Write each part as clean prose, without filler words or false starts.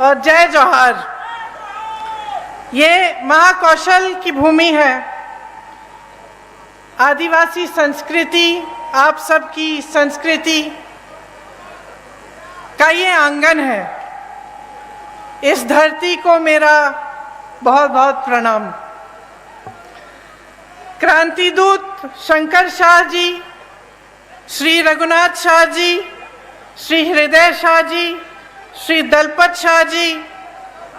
और जय जोहार। ये महाकौशल की भूमि है। आदिवासी संस्कृति, आप सबकी संस्कृति का ये आंगन है। इस धरती को मेरा बहुत बहुत प्रणाम। क्रांति दूत शंकर शाह जी, श्री रघुनाथ शाह जी, श्री हृदय शाह जी, श्री दलपत शाह जी,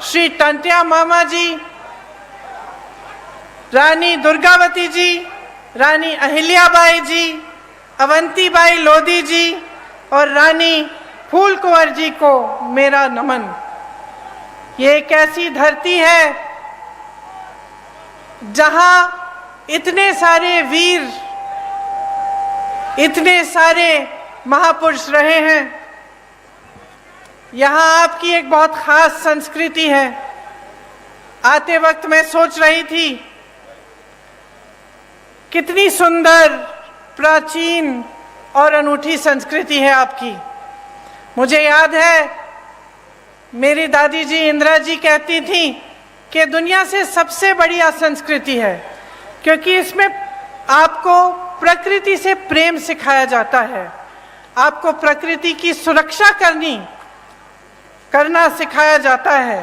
श्री टंटिया मामा जी, रानी दुर्गावती जी, रानी अहिल्याबाई जी, अवंतीबाई लोधी जी और रानी फूल कुंवर जी को मेरा नमन। ये एक ऐसी धरती है जहां इतने सारे वीर, इतने सारे महापुरुष रहे हैं। यहाँ आपकी एक बहुत खास संस्कृति है। आते वक्त मैं सोच रही थी कितनी सुंदर, प्राचीन और अनूठी संस्कृति है आपकी। मुझे याद है मेरी दादी जी इंदिरा जी कहती थी कि दुनिया से सबसे बढ़िया संस्कृति है, क्योंकि इसमें आपको प्रकृति से प्रेम सिखाया जाता है, आपको प्रकृति की सुरक्षा करना सिखाया जाता है,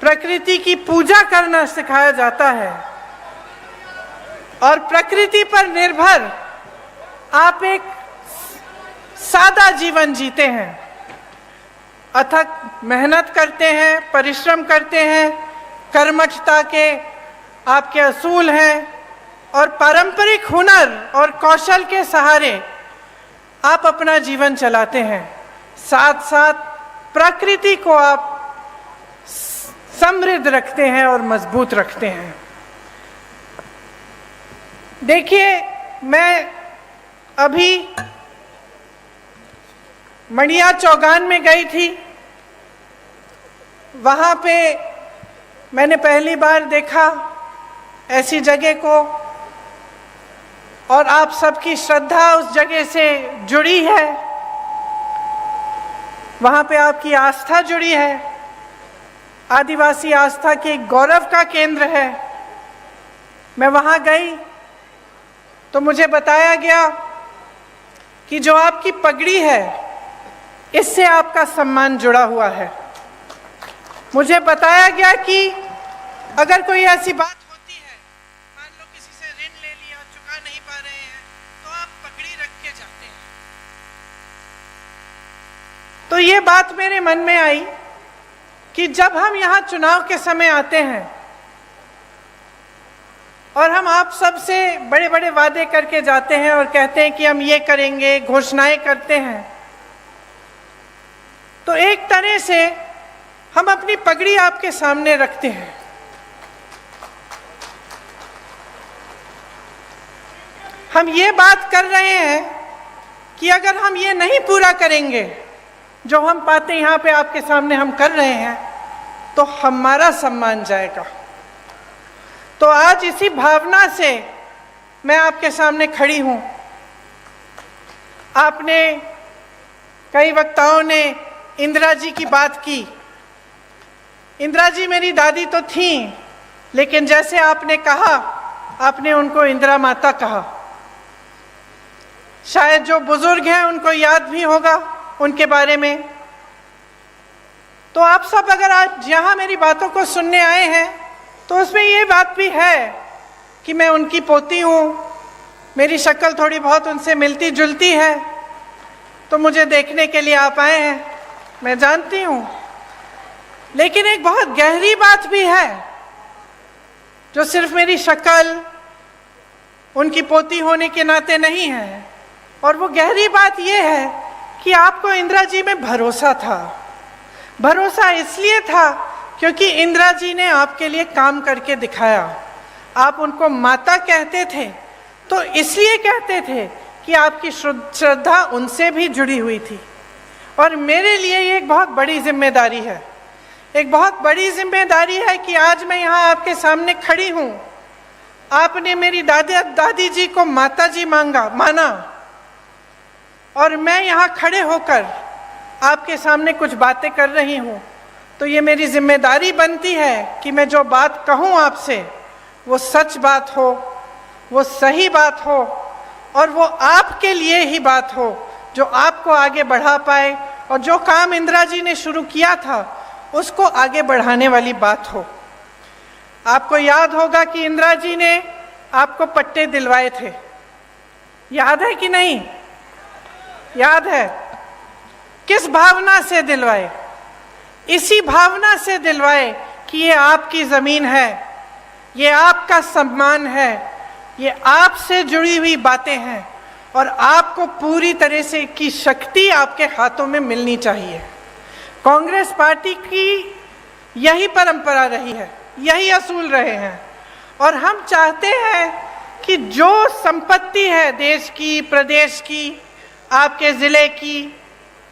प्रकृति की पूजा करना सिखाया जाता है और प्रकृति पर निर्भर आप एक सादा जीवन जीते हैं। अथक मेहनत करते हैं, परिश्रम करते हैं, कर्मठता के आपके असूल हैं और पारंपरिक हुनर और कौशल के सहारे आप अपना जीवन चलाते हैं। साथ साथ प्रकृति को आप समृद्ध रखते हैं और मजबूत रखते हैं। देखिए, मैं अभी मणिया चौगान में गई थी। वहाँ पे मैंने पहली बार देखा ऐसी जगह को, और आप सबकी श्रद्धा उस जगह से जुड़ी है। वहाँ पे आपकी आस्था जुड़ी है। आदिवासी आस्था के गौरव का केंद्र है। मैं वहाँ गई तो मुझे बताया गया कि जो आपकी पगड़ी है, इससे आपका सम्मान जुड़ा हुआ है। मुझे बताया गया कि अगर कोई ऐसी बात होती है, मान लो किसी से ऋण ले लिया, चुका नहीं पा रहे हैं, तो आप पगड़ी रख के जाते हैं। तो ये बात मेरे मन में आई कि जब हम यहाँ चुनाव के समय आते हैं और हम आप सब से बड़े बड़े वादे करके जाते हैं और कहते हैं कि हम ये करेंगे, घोषणाएं करते हैं, तो एक तरह से हम अपनी पगड़ी आपके सामने रखते हैं। हम ये बात कर रहे हैं कि अगर हम ये नहीं पूरा करेंगे जो हम पाते यहाँ पे आपके सामने हम कर रहे हैं, तो हमारा सम्मान जाएगा। तो आज इसी भावना से मैं आपके सामने खड़ी हूँ। आपने, कई वक्ताओं ने इंदिरा जी की बात की। इंदिरा जी मेरी दादी तो थीं, लेकिन जैसे आपने कहा, आपने उनको इंदिरा माता कहा। शायद जो बुजुर्ग हैं उनको याद भी होगा उनके बारे में। तो आप सब अगर आज यहाँ मेरी बातों को सुनने आए हैं, तो उसमें ये बात भी है कि मैं उनकी पोती हूँ, मेरी शक्ल थोड़ी बहुत उनसे मिलती जुलती है, तो मुझे देखने के लिए आप आए हैं, मैं जानती हूँ। लेकिन एक बहुत गहरी बात भी है जो सिर्फ मेरी शक्ल, उनकी पोती होने के नाते नहीं है, और वो गहरी बात ये है कि आपको इंदिरा जी में भरोसा था। भरोसा इसलिए था क्योंकि इंदिरा जी ने आपके लिए काम करके दिखाया। आप उनको माता कहते थे, तो इसलिए कहते थे कि आपकी श्रद्धा उनसे भी जुड़ी हुई थी। और मेरे लिए ये एक बहुत बड़ी जिम्मेदारी है, एक बहुत बड़ी जिम्मेदारी है कि आज मैं यहाँ आपके सामने खड़ी हूँ। आपने मेरी दादी जी को माता जी माना, और मैं यहाँ खड़े होकर आपके सामने कुछ बातें कर रही हूँ, तो ये मेरी जिम्मेदारी बनती है कि मैं जो बात कहूँ आपसे वो सच बात हो, वो सही बात हो और वो आपके लिए ही बात हो, जो आपको आगे बढ़ा पाए और जो काम इंदिरा जी ने शुरू किया था उसको आगे बढ़ाने वाली बात हो। आपको याद होगा कि इंदिरा जी ने आपको पट्टे दिलवाए थे, याद है कि नहीं? याद है। किस भावना से दिलवाए? इसी भावना से दिलवाए कि ये आपकी ज़मीन है, ये आपका सम्मान है, ये आपसे जुड़ी हुई बातें हैं और आपको पूरी तरह से की शक्ति आपके हाथों में मिलनी चाहिए। कांग्रेस पार्टी की यही परंपरा रही है, यही असूल रहे हैं और हम चाहते हैं कि जो संपत्ति है देश की, प्रदेश की, आपके ज़िले की,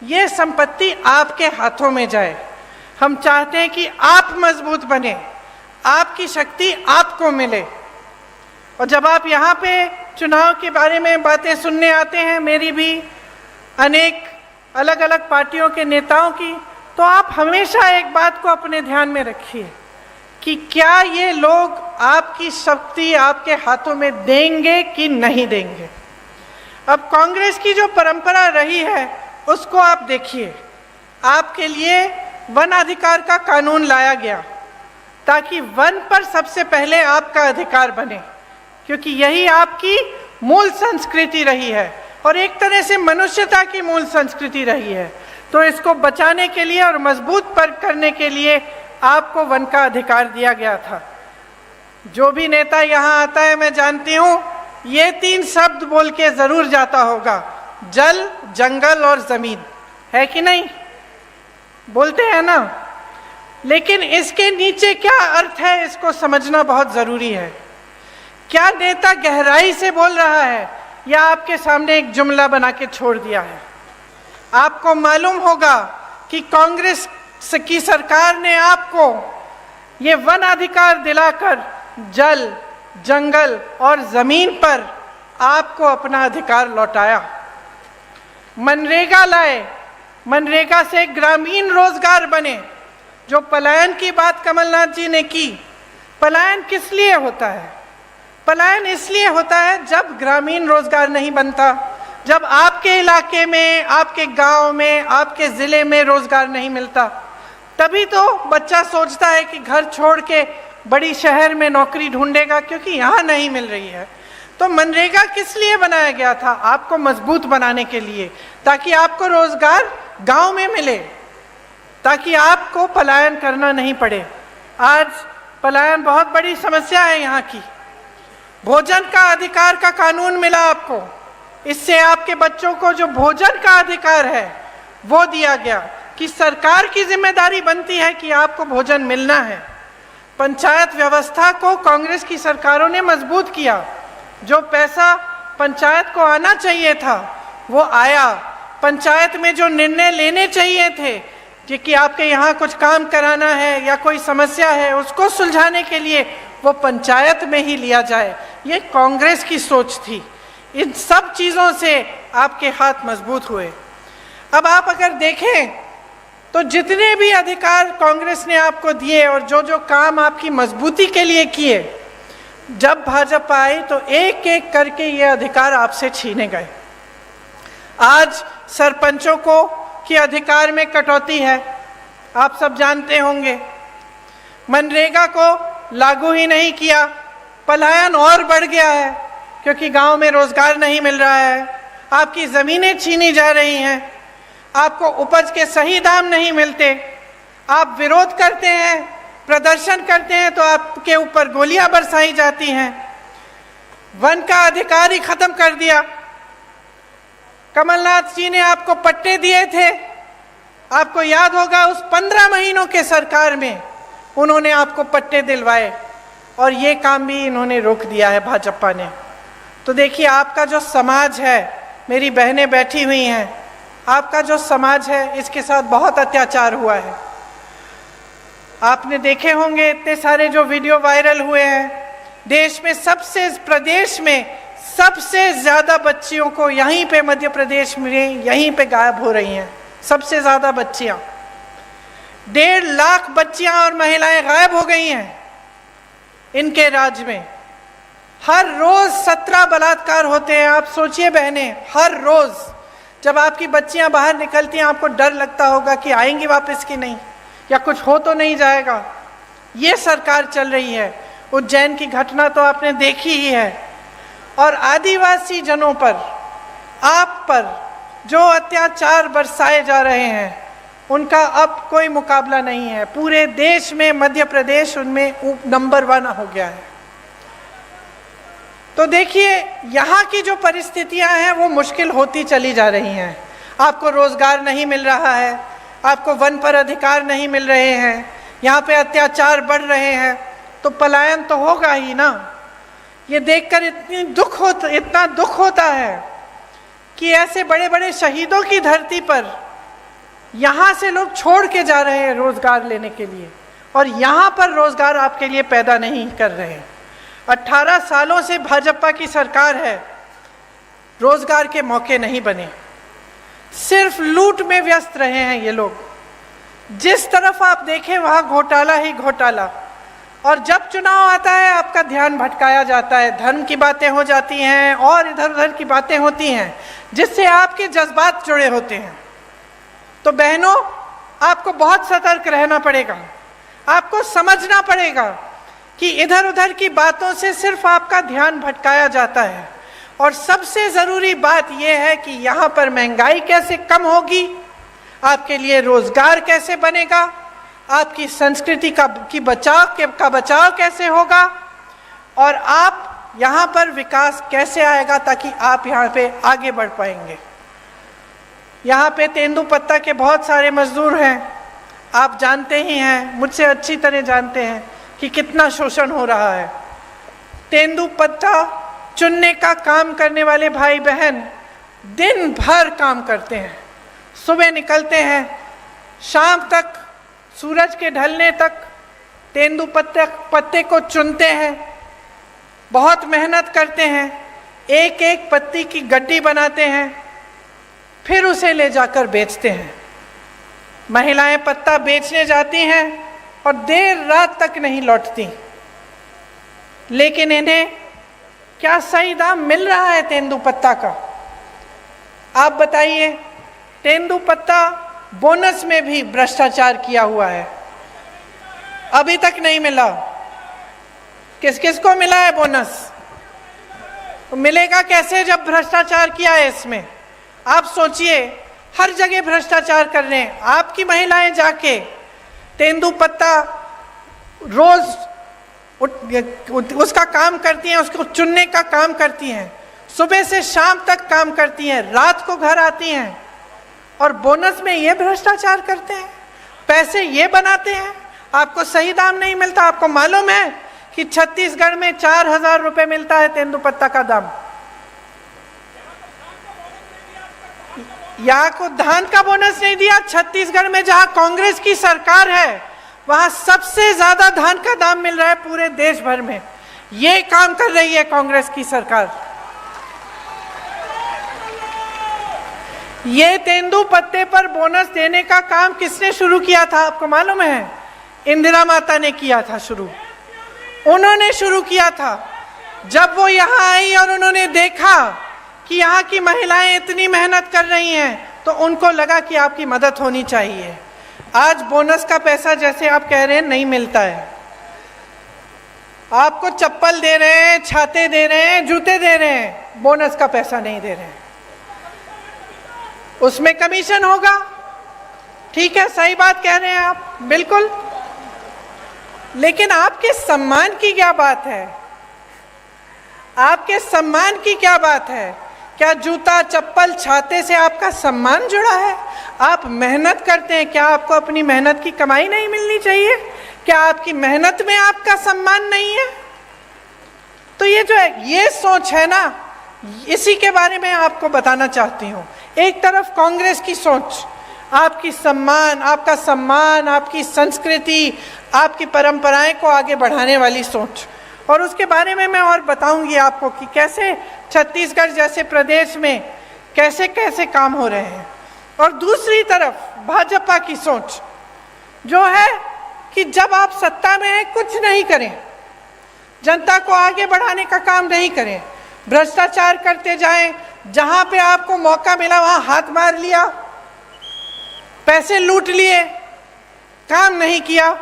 ये संपत्ति आपके हाथों में जाए। हम चाहते हैं कि आप मजबूत बने, आपकी शक्ति आपको मिले। और जब आप यहाँ पे चुनाव के बारे में बातें सुनने आते हैं, मेरी भी अनेक अलग अलग पार्टियों के नेताओं की, तो आप हमेशा एक बात को अपने ध्यान में रखिए कि क्या ये लोग आपकी शक्ति आपके हाथों में देंगे कि नहीं देंगे। अब कांग्रेस की जो परंपरा रही है उसको आप देखिए। आपके लिए वन अधिकार का कानून लाया गया ताकि वन पर सबसे पहले आपका अधिकार बने, क्योंकि यही आपकी मूल संस्कृति रही है और एक तरह से मनुष्यता की मूल संस्कृति रही है। तो इसको बचाने के लिए और मजबूत पर करने के लिए आपको वन का अधिकार दिया गया था। जो भी नेता यहाँ आता है, मैं जानती हूँ ये 3 शब्द बोल के जरूर जाता होगा, जल, जंगल और जमीन, है कि नहीं? बोलते हैं ना। लेकिन इसके नीचे क्या अर्थ है, इसको समझना बहुत जरूरी है। क्या नेता गहराई से बोल रहा है या आपके सामने एक जुमला बना के छोड़ दिया है? आपको मालूम होगा कि कांग्रेस की सरकार ने आपको ये वन अधिकार दिलाकर जल, जंगल और जमीन पर आपको अपना अधिकार लौटाया। मनरेगा लाए, मनरेगा से ग्रामीण रोजगार बने। जो पलायन की बात कमलनाथ जी ने की, पलायन किस लिए होता है? पलायन इसलिए होता है जब ग्रामीण रोजगार नहीं बनता, जब आपके इलाके में, आपके गांव में, आपके ज़िले में रोजगार नहीं मिलता, तभी तो बच्चा सोचता है कि घर छोड़ के बड़ी शहर में नौकरी ढूंढेगा क्योंकि यहाँ नहीं मिल रही है। तो मनरेगा किस लिए बनाया गया था? आपको मजबूत बनाने के लिए, ताकि आपको रोजगार गांव में मिले, ताकि आपको पलायन करना नहीं पड़े। आज पलायन बहुत बड़ी समस्या है यहाँ की। भोजन का अधिकार का कानून मिला आपको, इससे आपके बच्चों को जो भोजन का अधिकार है वो दिया गया कि सरकार की जिम्मेदारी बनती है कि आपको भोजन मिलना है। पंचायत व्यवस्था को कांग्रेस की सरकारों ने मजबूत किया। जो पैसा पंचायत को आना चाहिए था वो आया। पंचायत में जो निर्णय लेने चाहिए थे कि आपके यहाँ कुछ काम कराना है या कोई समस्या है उसको सुलझाने के लिए, वो पंचायत में ही लिया जाए, ये कांग्रेस की सोच थी। इन सब चीज़ों से आपके हाथ मजबूत हुए। अब आप अगर देखें तो जितने भी अधिकार कांग्रेस ने आपको दिए और जो जो काम आपकी मजबूती के लिए किए, जब भाजपा आई तो एक एक करके ये अधिकार आपसे छीने गए। आज सरपंचों को के अधिकार में कटौती है, आप सब जानते होंगे। मनरेगा को लागू ही नहीं किया, पलायन और बढ़ गया है क्योंकि गांव में रोजगार नहीं मिल रहा है, आपकी ज़मीनें छीनी जा रही हैं, आपको उपज के सही दाम नहीं मिलते, आप विरोध करते हैं, प्रदर्शन करते हैं तो आपके ऊपर गोलियां बरसाई जाती हैं। वन का अधिकार ही खत्म कर दिया। कमलनाथ जी ने आपको पट्टे दिए थे, आपको याद होगा उस 15 महीनों के सरकार में उन्होंने आपको पट्टे दिलवाए और ये काम भी इन्होंने रोक दिया है भाजपा ने। तो देखिए आपका जो समाज है, मेरी बहनें बैठी हुई हैं, आपका जो समाज है इसके साथ बहुत अत्याचार हुआ है। आपने देखे होंगे इतने सारे जो वीडियो वायरल हुए हैं। देश में प्रदेश में सबसे ज़्यादा बच्चियों को यहीं पे मध्य प्रदेश में यहीं पे गायब हो रही हैं, सबसे ज़्यादा बच्चियाँ। 1.5 लाख बच्चियां और महिलाएं गायब हो गई हैं इनके राज में। हर रोज 17 बलात्कार होते हैं। आप सोचिए बहनें, हर रोज जब आपकी बच्चियां बाहर निकलती हैं आपको डर लगता होगा कि आएंगी वापस कि नहीं, या कुछ हो तो नहीं जाएगा। ये सरकार चल रही है। उज्जैन की घटना तो आपने देखी ही है। और आदिवासी जनों पर, आप पर जो अत्याचार बरसाए जा रहे हैं उनका अब कोई मुकाबला नहीं है। पूरे देश में मध्य प्रदेश उनमें नंबर 1 हो गया है। तो देखिए, यहाँ की जो परिस्थितियाँ हैं वो मुश्किल होती चली जा रही हैं। आपको रोजगार नहीं मिल रहा है, आपको वन पर अधिकार नहीं मिल रहे हैं, यहाँ पे अत्याचार बढ़ रहे हैं, तो पलायन तो होगा ही ना। ये देखकर इतना दुख होता है कि ऐसे बड़े बड़े शहीदों की धरती पर यहाँ से लोग छोड़ के जा रहे हैं रोजगार लेने के लिए, और यहाँ पर रोजगार आपके लिए पैदा नहीं कर रहे हैं। 18 सालों से भाजपा की सरकार है, रोजगार के मौके नहीं बने, सिर्फ लूट में व्यस्त रहे हैं ये लोग। जिस तरफ आप देखें वहाँ घोटाला ही घोटाला। और जब चुनाव आता है आपका ध्यान भटकाया जाता है, धर्म की बातें हो जाती हैं और इधर उधर की बातें होती हैं जिससे आपके जज्बात जुड़े होते हैं। तो बहनों, आपको बहुत सतर्क रहना पड़ेगा। आपको समझना पड़ेगा कि इधर उधर की बातों से सिर्फ आपका ध्यान भटकाया जाता है। और सबसे ज़रूरी बात यह है कि यहाँ पर महंगाई कैसे कम होगी, आपके लिए रोजगार कैसे बनेगा, आपकी संस्कृति का बचाव कैसे होगा, और आप यहाँ पर विकास कैसे आएगा ताकि आप यहाँ पे आगे बढ़ पाएंगे। यहाँ पे तेंदुपत्ता के बहुत सारे मजदूर हैं, आप जानते ही हैं, मुझसे अच्छी तरह जानते हैं कि कितना शोषण हो रहा है। तेंदुपत्ता चुनने का काम करने वाले भाई बहन दिन भर काम करते हैं, सुबह निकलते हैं, शाम तक, सूरज के ढलने तक तेंदुपत्ते को चुनते हैं, बहुत मेहनत करते हैं, एक एक पत्ती की गड्डी बनाते हैं, फिर उसे ले जाकर बेचते हैं। महिलाएं पत्ता बेचने जाती हैं और देर रात तक नहीं लौटती, लेकिन इन्हें क्या सही दाम मिल रहा है तेंदुपत्ता का? आप बताइए। तेंदुपत्ता बोनस में भी भ्रष्टाचार किया हुआ है, अभी तक नहीं मिला। किस किस को मिला है बोनस? तो मिलेगा कैसे जब भ्रष्टाचार किया है इसमें? आप सोचिए, हर जगह भ्रष्टाचार कर रहे हैं। आपकी महिलाएं जाके तेंदुपत्ता रोज उसका काम करती हैं, उसको चुनने का काम करती हैं, सुबह से शाम तक काम करती हैं, रात को घर आती हैं, और बोनस में ये भ्रष्टाचार करते हैं, पैसे ये बनाते हैं। आपको सही दाम नहीं मिलता। आपको मालूम है कि छत्तीसगढ़ में 4000 रुपये मिलता है तेंदुपत्ता का दाम। यहाँ को धान का बोनस नहीं दिया। छत्तीसगढ़ में जहाँ कांग्रेस की सरकार है वहाँ सबसे ज्यादा धान का दाम मिल रहा है पूरे देश भर में। ये काम कर रही है कांग्रेस की सरकार। ये तेंदुपत्ते पर बोनस देने का काम किसने शुरू किया था आपको मालूम है? इंदिरा माता ने किया था शुरू। उन्होंने शुरू किया था। जब वो यहाँ आई और उन्होंने देखा कि यहाँ की महिलाएं इतनी मेहनत कर रही हैं तो उनको लगा कि आपकी मदद होनी चाहिए। आज बोनस का पैसा जैसे आप कह रहे हैं नहीं मिलता है। आपको चप्पल दे रहे हैं, छाते दे रहे हैं, जूते दे रहे हैं, बोनस का पैसा नहीं दे रहे हैं। उसमें कमीशन होगा। ठीक है, सही बात कह रहे हैं आप, बिल्कुल। लेकिन आपके सम्मान की क्या बात है? आपके सम्मान की क्या बात है? क्या जूता, चप्पल, छाते से आपका सम्मान जुड़ा है? आप मेहनत करते हैं, क्या आपको अपनी मेहनत की कमाई नहीं मिलनी चाहिए? क्या आपकी मेहनत में आपका सम्मान नहीं है? तो ये जो है, ये सोच है ना, इसी के बारे में आपको बताना चाहती हूँ। एक तरफ कांग्रेस की सोच, आपकी सम्मान, आपका सम्मान, आपकी संस्कृति, आपकी परंपराएं को आगे बढ़ाने वाली सोच, और उसके बारे में मैं और बताऊंगी आपको कि कैसे छत्तीसगढ़ जैसे प्रदेश में कैसे कैसे काम हो रहे हैं। और दूसरी तरफ भाजपा की सोच, जो है कि जब आप सत्ता में हैं कुछ नहीं करें, जनता को आगे बढ़ाने का काम नहीं करें, भ्रष्टाचार करते जाएं, जहां पे आपको मौका मिला वहां हाथ मार लिया, पैसे लूट लिए, काम नहीं किया।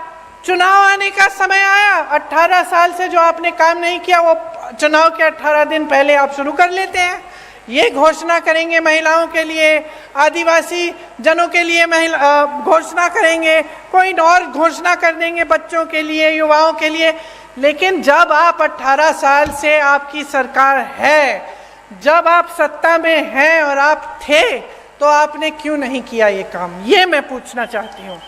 चुनाव आने का समय आया, 18 साल से जो आपने काम नहीं किया वो चुनाव के 18 दिन पहले आप शुरू कर लेते हैं। ये घोषणा करेंगे महिलाओं के लिए, आदिवासी जनों के लिए घोषणा करेंगे, कोई और घोषणा कर देंगे बच्चों के लिए, युवाओं के लिए। लेकिन जब आप 18 साल से आपकी सरकार है, जब आप सत्ता में हैं और आप थे, तो आपने क्यों नहीं किया ये काम, ये मैं पूछना चाहती हूँ।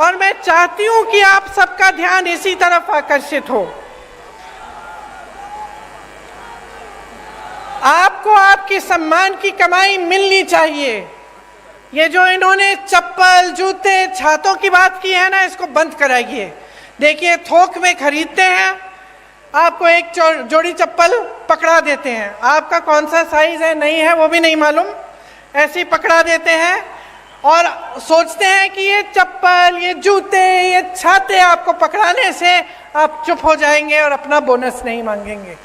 और मैं चाहती हूँ कि आप सबका ध्यान इसी तरफ आकर्षित हो। आपको आपके सम्मान की कमाई मिलनी चाहिए। ये जो इन्होंने चप्पल, जूते, छातों की बात की है ना, इसको बंद कराइए। देखिए, थोक में खरीदते हैं, आपको एक जोड़ी चप्पल पकड़ा देते हैं, आपका कौन सा साइज है नहीं है वो भी नहीं मालूम, ऐसे ही पकड़ा देते हैं और सोचते हैं कि ये चप्पल, ये जूते, ये छाते आपको पकड़ाने से आप चुप हो जाएंगे और अपना बोनस नहीं मांगेंगे।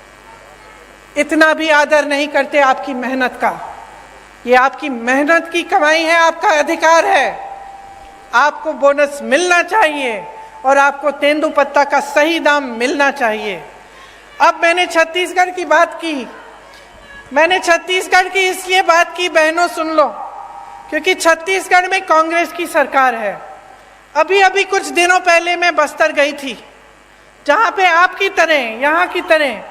इतना भी आदर नहीं करते आपकी मेहनत का। ये आपकी मेहनत की कमाई है, आपका अधिकार है, आपको बोनस मिलना चाहिए और आपको तेंदुपत्ता का सही दाम मिलना चाहिए। अब मैंने छत्तीसगढ़ की बात की, मैंने छत्तीसगढ़ की इसलिए बात की, बहनों सुन लो, क्योंकि छत्तीसगढ़ में कांग्रेस की सरकार है। अभी अभी कुछ दिनों पहले मैं बस्तर गई थी, जहाँ पे आपकी तरह, यहाँ की तरह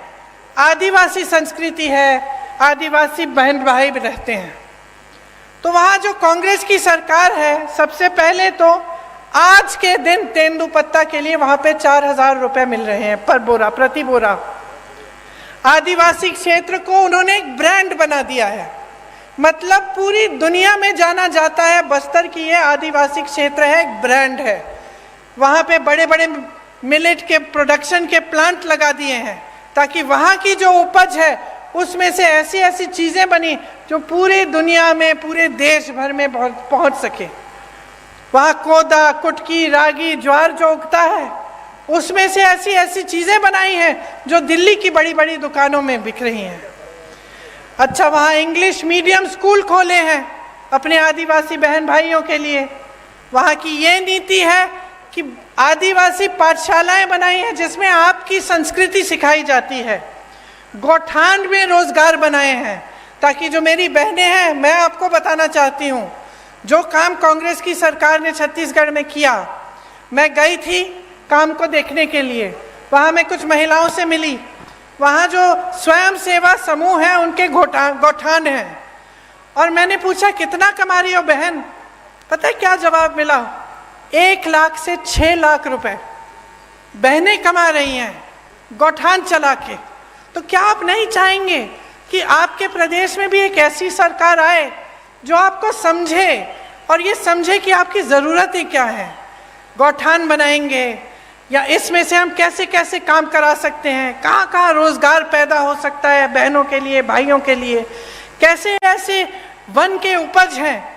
आदिवासी संस्कृति है, आदिवासी बहन भाई भी रहते हैं। तो वहाँ जो कांग्रेस की सरकार है, सबसे पहले तो आज के दिन तेंदुपत्ता के लिए वहाँ पे 4,000 रुपये मिल रहे हैं पर बोरा, प्रति बोरा। आदिवासी क्षेत्र को उन्होंने एक ब्रांड बना दिया है, मतलब पूरी दुनिया में जाना जाता है बस्तर की ये आदिवासी क्षेत्र है, एक ब्रांड है। वहाँ पे बड़े बड़े मिलेट के प्रोडक्शन के प्लांट लगा दिए हैं, ताकि वहाँ की जो उपज है उसमें से ऐसी ऐसी चीज़ें बनी जो पूरी दुनिया में, पूरे देश भर में पहुँच सके। वहाँ कोदा, कुटकी, रागी, ज्वार जो उगता है, उसमें से ऐसी ऐसी चीज़ें बनाई हैं जो दिल्ली की बड़ी बड़ी दुकानों में बिक रही हैं। अच्छा, वहाँ इंग्लिश मीडियम स्कूल खोले हैं अपने आदिवासी बहन भाइयों के लिए। वहाँ की ये नीति है कि आदिवासी पाठशालाएं बनाई हैं जिसमें आपकी संस्कृति सिखाई जाती है। गौठान में रोजगार बनाए हैं, ताकि जो मेरी बहनें हैं, मैं आपको बताना चाहती हूँ, जो काम कांग्रेस की सरकार ने छत्तीसगढ़ में किया, मैं गई थी काम को देखने के लिए। वहाँ मैं कुछ महिलाओं से मिली, वहाँ जो स्वयं सेवा समूह हैं उनके गौठान हैं, और मैंने पूछा कितना कमा रही हो बहन? पता है क्या जवाब मिला? 1 लाख से 6 लाख रुपए बहनें कमा रही हैं गौठान चला के। तो क्या आप नहीं चाहेंगे कि आपके प्रदेश में भी एक ऐसी सरकार आए जो आपको समझे और ये समझे कि आपकी ज़रूरतें क्या हैं? गौठान बनाएंगे या इसमें से हम कैसे कैसे काम करा सकते हैं, कहाँ कहाँ रोज़गार पैदा हो सकता है बहनों के लिए, भाइयों के लिए, कैसे ऐसे वन के उपज हैं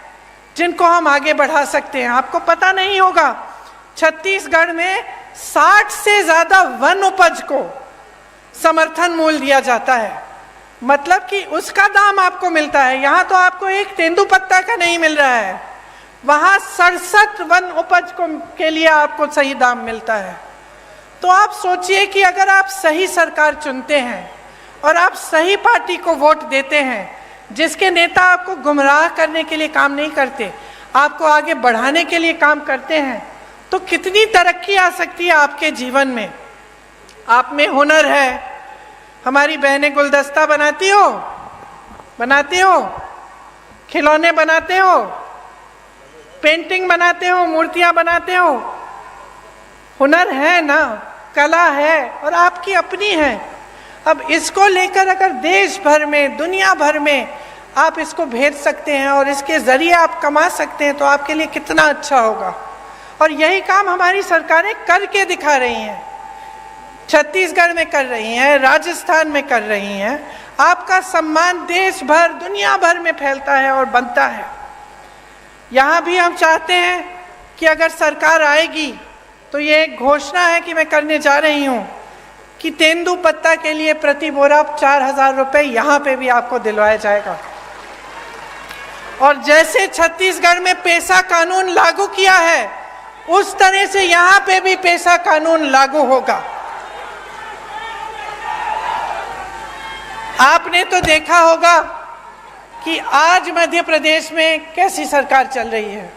जिनको हम आगे बढ़ा सकते हैं। आपको पता नहीं होगा, छत्तीसगढ़ में 60 से ज़्यादा वन उपज को समर्थन मूल्य दिया जाता है, मतलब कि उसका दाम आपको मिलता है। यहाँ तो आपको एक तेंदुपत्ता का नहीं मिल रहा है, वहाँ 67 वन उपज के लिए आपको सही दाम मिलता है। तो आप सोचिए कि अगर आप सही सरकार चुनते हैं और आप सही पार्टी को वोट देते हैं, जिसके नेता आपको गुमराह करने के लिए काम नहीं करते, आपको आगे बढ़ाने के लिए काम करते हैं, तो कितनी तरक्की आ सकती है आपके जीवन में। आप में हुनर है, हमारी बहनें गुलदस्ता बनाती हो, खिलौने बनाते हो, पेंटिंग बनाते हो, मूर्तियां बनाते हो, हुनर है ना, कला है और आपकी अपनी है। अब इसको लेकर अगर देश भर में, दुनिया भर में आप इसको भेज सकते हैं और इसके ज़रिए आप कमा सकते हैं, तो आपके लिए कितना अच्छा होगा। और यही काम हमारी सरकारें करके दिखा रही हैं, छत्तीसगढ़ में कर रही हैं, राजस्थान में कर रही हैं। आपका सम्मान देश भर, दुनिया भर में फैलता है और बनता है। यहाँ भी हम चाहते हैं कि अगर सरकार आएगी तो ये एक घोषणा है कि मैं करने जा रही हूँ कि तेंदुपत्ता के लिए प्रति बोरा 4,000 रुपये यहाँ पे भी आपको दिलवाया जाएगा। और जैसे छत्तीसगढ़ में पेसा कानून लागू किया है, उस तरह से यहाँ पे भी पेसा कानून लागू होगा। आपने तो देखा होगा कि आज मध्य प्रदेश में कैसी सरकार चल रही है।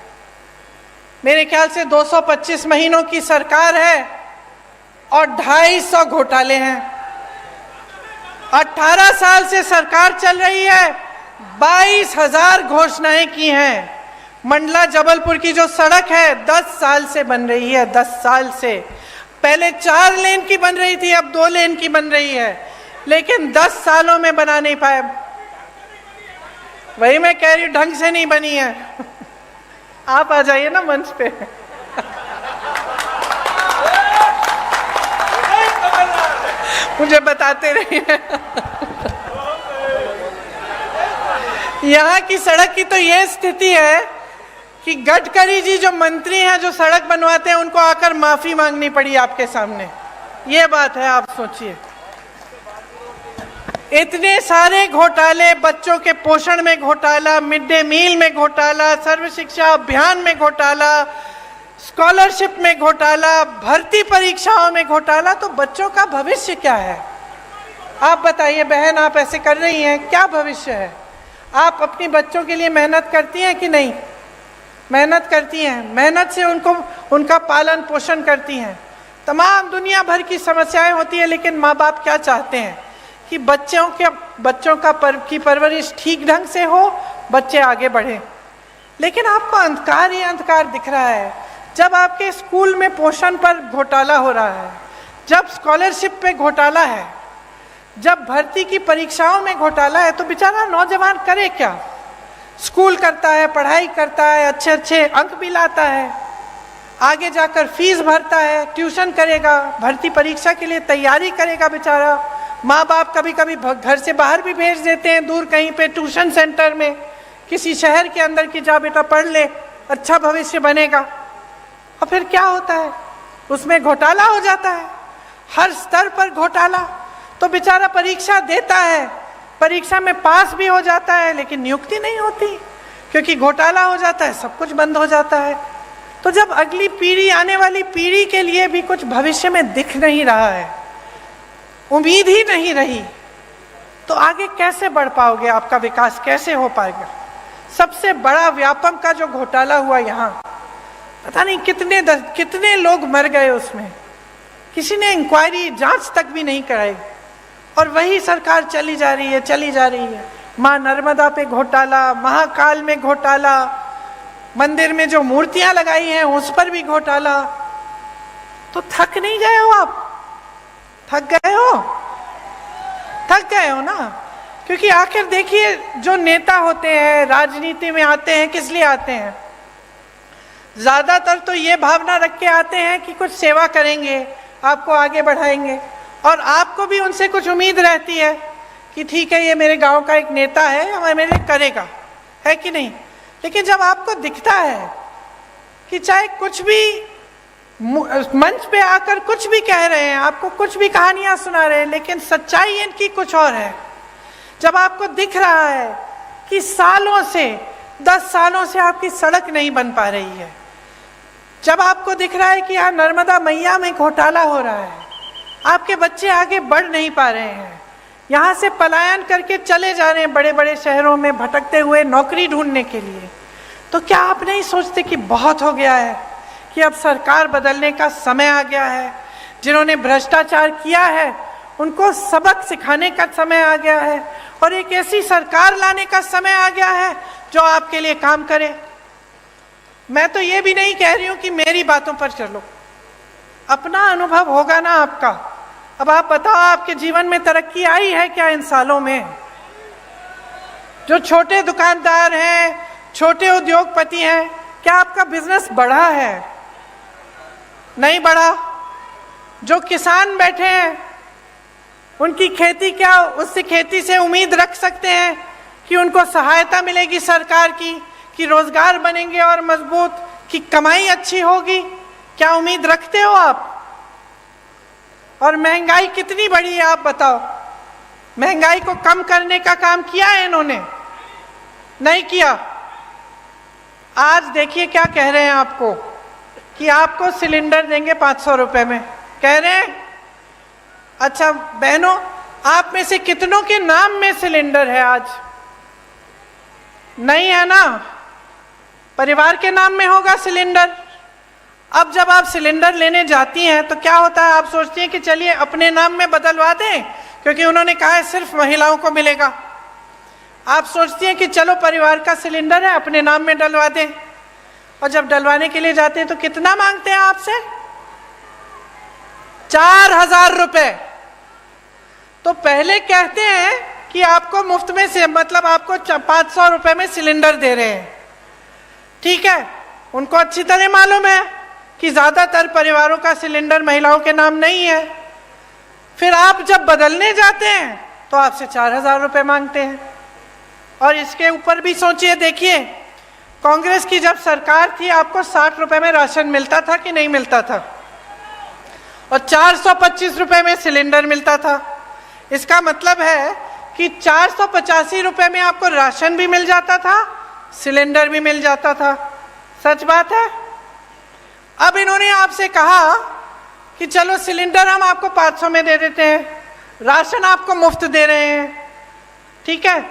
मेरे ख्याल से 225 महीनों की सरकार है और 250 घोटाले हैं। 18 साल से सरकार चल रही है, 22,000 घोषणाएं की हैं। मंडला जबलपुर की जो सड़क है 10 साल से बन रही है, 10 साल से। पहले 4 लेन की बन रही थी, अब 2 लेन की बन रही है, लेकिन 10 सालों में बना नहीं पाए। वही मैं कह रही हूँ, ढंग से नहीं बनी है। आप आ जाइए ना मंच पे। मुझे बताते रहिए। यहाँ की सड़क की तो ये स्थिति है कि गडकरी जी जो मंत्री हैं, जो सड़क बनवाते हैं, उनको आकर माफी मांगनी पड़ी आपके सामने। ये बात है, आप सोचिए। इतने सारे घोटाले, बच्चों के पोषण में घोटाला, मिड डे मील में घोटाला, सर्व शिक्षा अभियान में घोटाला, स्कॉलरशिप में घोटाला, भर्ती परीक्षाओं में घोटाला। तो बच्चों का भविष्य क्या है? आप बताइए बहन, आप ऐसे कर रही हैं, क्या भविष्य है? आप अपनी बच्चों के लिए मेहनत करती हैं कि नहीं? मेहनत करती हैं, मेहनत से उनका पालन पोषण करती हैं। तमाम दुनिया भर की समस्याएं होती है, लेकिन माँ बाप क्या चाहते हैं कि बच्चों की परवरिश ठीक ढंग से हो, बच्चे आगे बढ़ें। लेकिन आपको अंधकार ही अंधकार दिख रहा है। जब आपके स्कूल में पोषण पर घोटाला हो रहा है, जब स्कॉलरशिप पे घोटाला है, जब भर्ती की परीक्षाओं में घोटाला है, तो बेचारा नौजवान करे क्या? स्कूल करता है, पढ़ाई करता है, अच्छे अच्छे अंक भी लाता है, आगे जाकर फीस भरता है, ट्यूशन करेगा, भर्ती परीक्षा के लिए तैयारी करेगा बेचारा। माँ बाप कभी कभी घर से बाहर भी भेज देते हैं, दूर कहीं पे ट्यूशन सेंटर में, किसी शहर के अंदर कि जा बेटा पढ़ ले, अच्छा भविष्य बनेगा। और फिर क्या होता है? उसमें घोटाला हो जाता है, हर स्तर पर घोटाला। तो बेचारा परीक्षा देता है, परीक्षा में पास भी हो जाता है, लेकिन नियुक्ति नहीं होती, क्योंकि घोटाला हो जाता है, सब कुछ बंद हो जाता है। तो जब अगली पीढ़ी, आने वाली पीढ़ी के लिए भी कुछ भविष्य में दिख नहीं रहा है, उम्मीद ही नहीं रही, तो आगे कैसे बढ़ पाओगे? आपका विकास कैसे हो पाएगा? सबसे बड़ा व्यापम का जो घोटाला हुआ यहाँ, पता नहीं कितने लोग मर गए उसमें, किसी ने इंक्वायरी, जांच तक भी नहीं कराई। और वही सरकार चली जा रही है, चली जा रही है। माँ नर्मदा पे घोटाला, महाकाल में घोटाला, मंदिर में जो मूर्तियां लगाई हैं उस पर भी घोटाला। तो थक नहीं गए हो आप? थक गए हो? थक गए हो ना? क्योंकि आखिर देखिए, जो नेता होते हैं, राजनीति में आते हैं, किस लिए आते हैं? ज्यादातर तो ये भावना रख के आते हैं कि कुछ सेवा करेंगे, आपको आगे बढ़ाएंगे, और आपको भी उनसे कुछ उम्मीद रहती है कि ठीक है, ये मेरे गांव का एक नेता है, हमें मेरे करेगा, है कि नहीं? लेकिन जब आपको दिखता है कि चाहे कुछ भी मंच पे आकर कुछ भी कह रहे हैं, आपको कुछ भी कहानियां सुना रहे हैं, लेकिन सच्चाई इनकी कुछ और है। जब आपको दिख रहा है कि सालों से, 10 सालों से आपकी सड़क नहीं बन पा रही है, जब आपको दिख रहा है कि यहाँ नर्मदा मैया में घोटाला हो रहा है, आपके बच्चे आगे बढ़ नहीं पा रहे हैं, यहाँ से पलायन करके चले जा रहे हैं बड़े बड़े शहरों में भटकते हुए नौकरी ढूंढने के लिए, तो क्या आप नहीं सोचते कि बहुत हो गया है, कि अब सरकार बदलने का समय आ गया है? जिन्होंने भ्रष्टाचार किया है उनको सबक सिखाने का समय आ गया है, और एक ऐसी सरकार लाने का समय आ गया है जो आपके लिए काम करे। मैं तो ये भी नहीं कह रही हूँ कि मेरी बातों पर चलो, अपना अनुभव होगा ना आपका। अब आप बताओ, आपके जीवन में तरक्की आई है क्या इन सालों में? जो छोटे दुकानदार हैं, छोटे उद्योगपति हैं, क्या आपका बिजनेस बढ़ा है? नहीं बढ़ा। जो किसान बैठे हैं, उनकी खेती, क्या उस खेती से उम्मीद रख सकते हैं कि उनको सहायता मिलेगी सरकार की, कि रोजगार बनेंगे और मजबूत कि कमाई अच्छी होगी? क्या उम्मीद रखते हो आप? और महंगाई कितनी बढ़ी है आप बताओ? महंगाई को कम करने का काम किया है इन्होंने? नहीं किया। आज देखिए क्या कह रहे हैं आपको, कि आपको सिलेंडर देंगे 500 रुपए में, कह रहे हैं। अच्छा बहनों, आप में से कितनों के नाम में सिलेंडर है आज? नहीं है ना? परिवार के नाम में होगा सिलेंडर। अब जब आप सिलेंडर लेने जाती हैं तो क्या होता है, आप सोचती हैं कि चलिए अपने नाम में बदलवा दें, क्योंकि उन्होंने कहा है सिर्फ महिलाओं को मिलेगा। आप सोचती हैं कि चलो परिवार का सिलेंडर है, अपने नाम में डलवा दें। और जब डलवाने के लिए जाते हैं तो कितना मांगते हैं आपसे? 4000 रुपए। तो पहले कहते हैं कि आपको मुफ्त में से, मतलब आपको 500 रुपए में सिलेंडर दे रहे हैं। ठीक है, उनको अच्छी तरह मालूम है कि ज्यादातर परिवारों का सिलेंडर महिलाओं के नाम नहीं है। फिर आप जब बदलने जाते हैं तो आपसे 4000 रुपए मांगते हैं। और इसके ऊपर भी सोचिए, देखिए कांग्रेस की जब सरकार थी आपको 60 रुपए में राशन मिलता था कि नहीं मिलता था? और 425 रुपए में सिलेंडर मिलता था। इसका मतलब है कि 485 रुपए में आपको राशन भी मिल जाता था, सिलेंडर भी मिल जाता था। सच बात है। अब इन्होंने आपसे कहा कि चलो सिलेंडर हम आपको 500 में दे देते हैं, राशन आपको मुफ्त दे रहे हैं। ठीक है,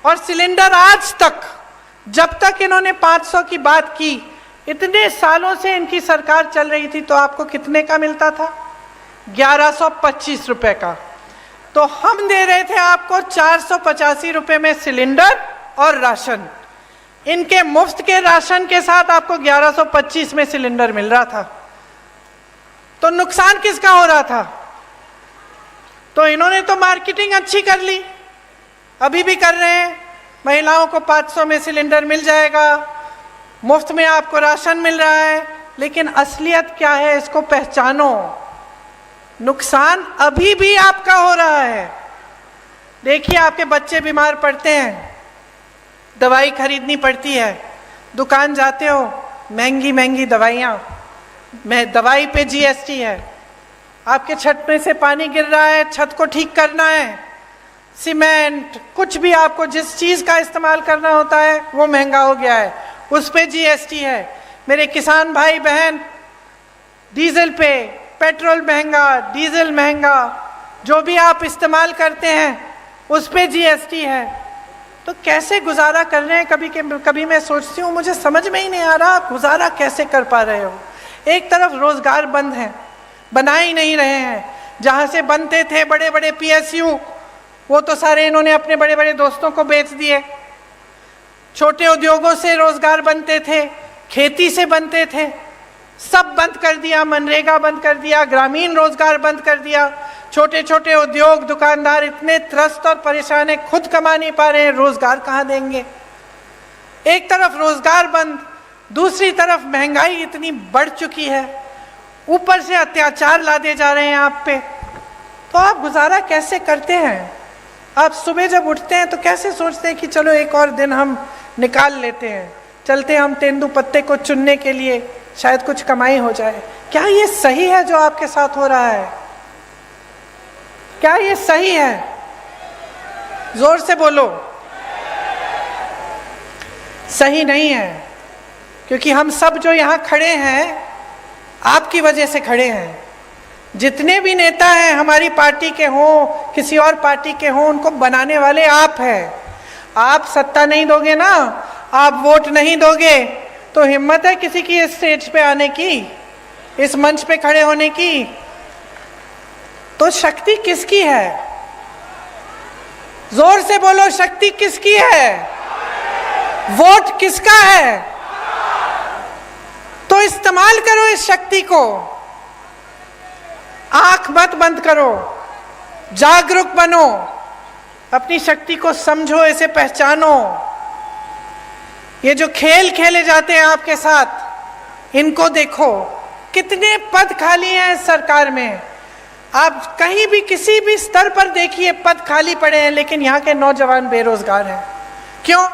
और सिलेंडर आज तक, जब तक इन्होंने 500 की बात की, इतने सालों से इनकी सरकार चल रही थी, तो आपको कितने का मिलता था? 1125 रुपए का। तो हम दे रहे थे आपको 485 रुपए में सिलेंडर और राशन। इनके मुफ्त के राशन के साथ आपको 1125 में सिलेंडर मिल रहा था। तो नुकसान किसका हो रहा था? तो इन्होंने तो मार्केटिंग अच्छी कर ली, अभी भी कर रहे हैं। महिलाओं को 500 में सिलेंडर मिल जाएगा, मुफ्त में आपको राशन मिल रहा है। लेकिन असलियत क्या है, इसको पहचानो। नुकसान अभी भी आपका हो रहा है। देखिए आपके बच्चे बीमार पड़ते हैं, दवाई खरीदनी पड़ती है, दुकान जाते हो, महंगी महंगी दवाइयाँ, दवाई पे जीएसटी है। आपके छत में से पानी गिर रहा है, छत को ठीक करना है, सीमेंट, कुछ भी आपको जिस चीज़ का इस्तेमाल करना होता है वो महंगा हो गया है, उस पे जीएसटी है। मेरे किसान भाई बहन, डीजल पे, पेट्रोल महंगा, डीजल महंगा, जो भी आप इस्तेमाल करते हैं उस पे जीएसटी है। तो कैसे गुजारा कर रहे हैं? कभी मैं सोचती हूँ, मुझे समझ में ही नहीं आ रहा गुजारा कैसे कर पा रहे हो। एक तरफ रोजगार बंद है, बना ही नहीं रहे हैं। जहाँ से बनते थे बड़े बड़े पीएसयू, वो तो सारे इन्होंने अपने बड़े बड़े दोस्तों को बेच दिए। छोटे उद्योगों से रोजगार बनते थे, खेती से बनते थे, सब बंद कर दिया। मनरेगा बंद कर दिया, ग्रामीण रोजगार बंद कर दिया। छोटे छोटे उद्योग, दुकानदार इतने त्रस्त और परेशान है, खुद कमा नहीं पा रहे हैं, रोजगार कहाँ देंगे? एक तरफ रोजगार बंद, दूसरी तरफ महंगाई इतनी बढ़ चुकी है, ऊपर से अत्याचार लादे जा रहे हैं आप पे। तो आप गुजारा कैसे करते हैं? आप सुबह जब उठते हैं तो कैसे सोचते हैं कि चलो एक और दिन हम निकाल लेते हैं, चलते हैं हम तेंदुपत्ते को चुनने के लिए, शायद कुछ कमाई हो जाए। क्या ये सही है जो आपके साथ हो रहा है? क्या ये सही है? जोर से बोलो। सही नहीं है, क्योंकि हम सब जो यहाँ खड़े हैं आपकी वजह से खड़े हैं। जितने भी नेता हैं, हमारी पार्टी के हों, किसी और पार्टी के हों, उनको बनाने वाले आप हैं। आप सत्ता नहीं दोगे ना, आप वोट नहीं दोगे, तो हिम्मत है किसी की इस स्टेज पे आने की, इस मंच पे खड़े होने की? तो शक्ति किसकी है? जोर से बोलो, शक्ति किसकी है? वोट किसका है? तो इस्तेमाल करो इस शक्ति को। आंख मत बंद करो, जागरूक बनो, अपनी शक्ति को समझो, इसे पहचानो। ये जो खेल खेले जाते हैं आपके साथ, इनको देखो, कितने पद खाली हैं इस सरकार में। आप कहीं भी किसी भी स्तर पर देखिए, पद खाली पड़े हैं, लेकिन यहाँ के नौजवान बेरोजगार हैं। क्यों?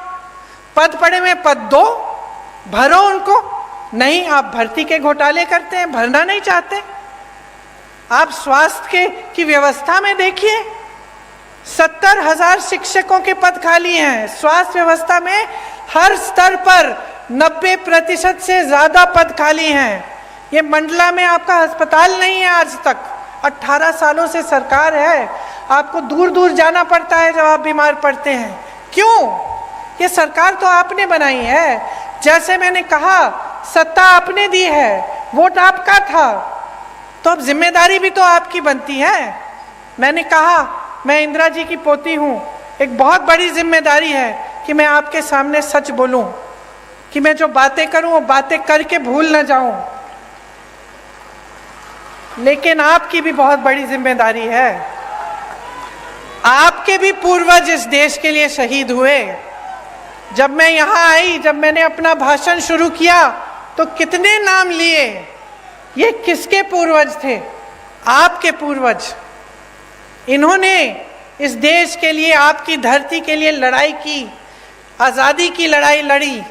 पद पड़े में पद दो, भरो उनको, नहीं, आप भर्ती के घोटाले करते हैं, भरना नहीं चाहते। आप स्वास्थ्य की व्यवस्था में देखिए, 70,000 शिक्षकों के पद खाली हैं। स्वास्थ्य व्यवस्था में हर स्तर पर 90% से ज्यादा पद खाली हैं। ये मंडला में आपका अस्पताल नहीं है आज तक। 18 सालों से सरकार है, आपको दूर दूर जाना पड़ता है जब आप बीमार पड़ते हैं। क्यों? ये सरकार तो आपने बनाई है। जैसे मैंने कहा, सत्ता आपने दी है, वोट आपका था, तो अब जिम्मेदारी भी तो आपकी बनती है। मैंने कहा, मैं इंदिरा जी की पोती हूँ, एक बहुत बड़ी जिम्मेदारी है कि मैं आपके सामने सच बोलूं, कि मैं जो बातें करूं वो बातें करके भूल न जाऊं। लेकिन आपकी भी बहुत बड़ी जिम्मेदारी है। आपके भी पूर्वज इस देश के लिए शहीद हुए। जब मैं यहाँ आई, जब मैंने अपना भाषण शुरू किया, तो कितने नाम लिए। ये किसके पूर्वज थे? आपके पूर्वज। इन्होंने इस देश के लिए, आपकी धरती के लिए लड़ाई की, आज़ादी की लड़ाई लड़ी।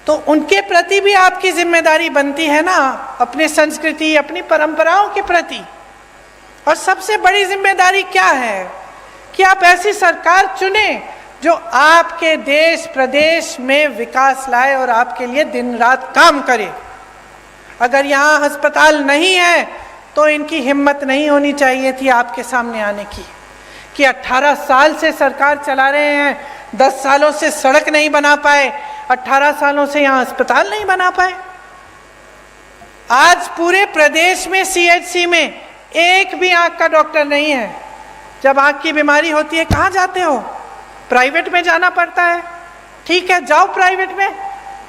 तो उनके प्रति भी आपकी जिम्मेदारी बनती है ना, अपनी संस्कृति, अपनी परंपराओं के प्रति। और सबसे बड़ी जिम्मेदारी क्या है कि आप ऐसी सरकार चुने जो आपके देश प्रदेश में विकास लाए और आपके लिए दिन रात काम करे। अगर यहाँ अस्पताल नहीं है तो इनकी हिम्मत नहीं होनी चाहिए थी आपके सामने आने की, कि 18 साल से सरकार चला रहे हैं, 10 सालों से सड़क नहीं बना पाए, 18 सालों से यहाँ अस्पताल नहीं बना पाए। आज पूरे प्रदेश में सीएचसी में एक भी आंख का डॉक्टर नहीं है। जब आंख की बीमारी होती है कहाँ जाते हो? प्राइवेट में जाना पड़ता है। ठीक है, जाओ प्राइवेट में,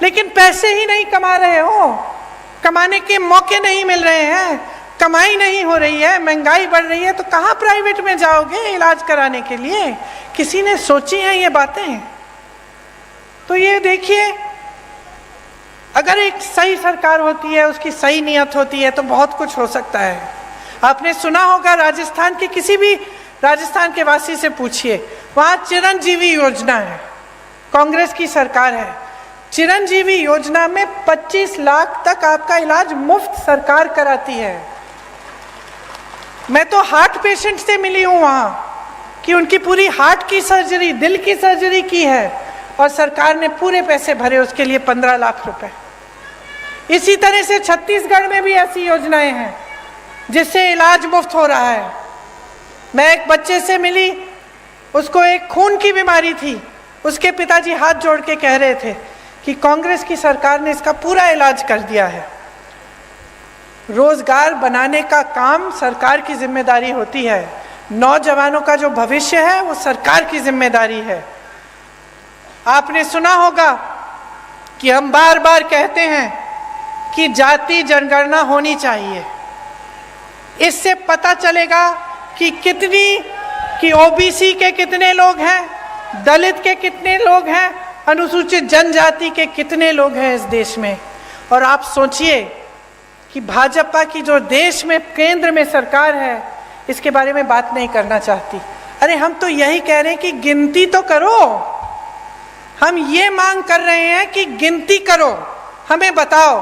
लेकिन पैसे ही नहीं कमा रहे हो, कमाने के मौके नहीं मिल रहे हैं, कमाई नहीं हो रही है, महंगाई बढ़ रही है, तो कहाँ प्राइवेट में जाओगे इलाज कराने के लिए? किसी ने सोची है ये बातें? तो ये देखिए, अगर एक सही सरकार होती है, उसकी सही नियत होती है, तो बहुत कुछ हो सकता है। आपने सुना होगा, राजस्थान के किसी भी राजस्थान के वासी से पूछिए, वहाँ चिरंजीवी योजना है, कांग्रेस की सरकार है। चिरंजीवी योजना में 25 लाख तक आपका इलाज मुफ्त सरकार कराती है। मैं तो हार्ट पेशेंट से मिली हूँ वहाँ, कि उनकी पूरी हार्ट की सर्जरी, दिल की सर्जरी की है, और सरकार ने पूरे पैसे भरे उसके लिए, 15 लाख रुपए। इसी तरह से छत्तीसगढ़ में भी ऐसी योजनाएं हैं जिससे इलाज मुफ्त हो रहा है। मैं एक बच्चे से मिली, उसको एक खून की बीमारी थी, उसके पिताजी हाथ जोड़ के कह रहे थे कि कांग्रेस की सरकार ने इसका पूरा इलाज कर दिया है। रोजगार बनाने का काम सरकार की जिम्मेदारी होती है, नौजवानों का जो भविष्य है वो सरकार की जिम्मेदारी है। आपने सुना होगा कि हम बार बार कहते हैं कि जाति जनगणना होनी चाहिए। इससे पता चलेगा कि ओबीसी के कितने लोग हैं, दलित के कितने लोग हैं, अनुसूचित जनजाति के कितने लोग हैं इस देश में। और आप सोचिए कि भाजपा की जो देश में केंद्र में सरकार है, इसके बारे में बात नहीं करना चाहती। अरे हम तो यही कह रहे हैं कि गिनती तो करो। हम ये मांग कर रहे हैं कि गिनती करो, हमें बताओ।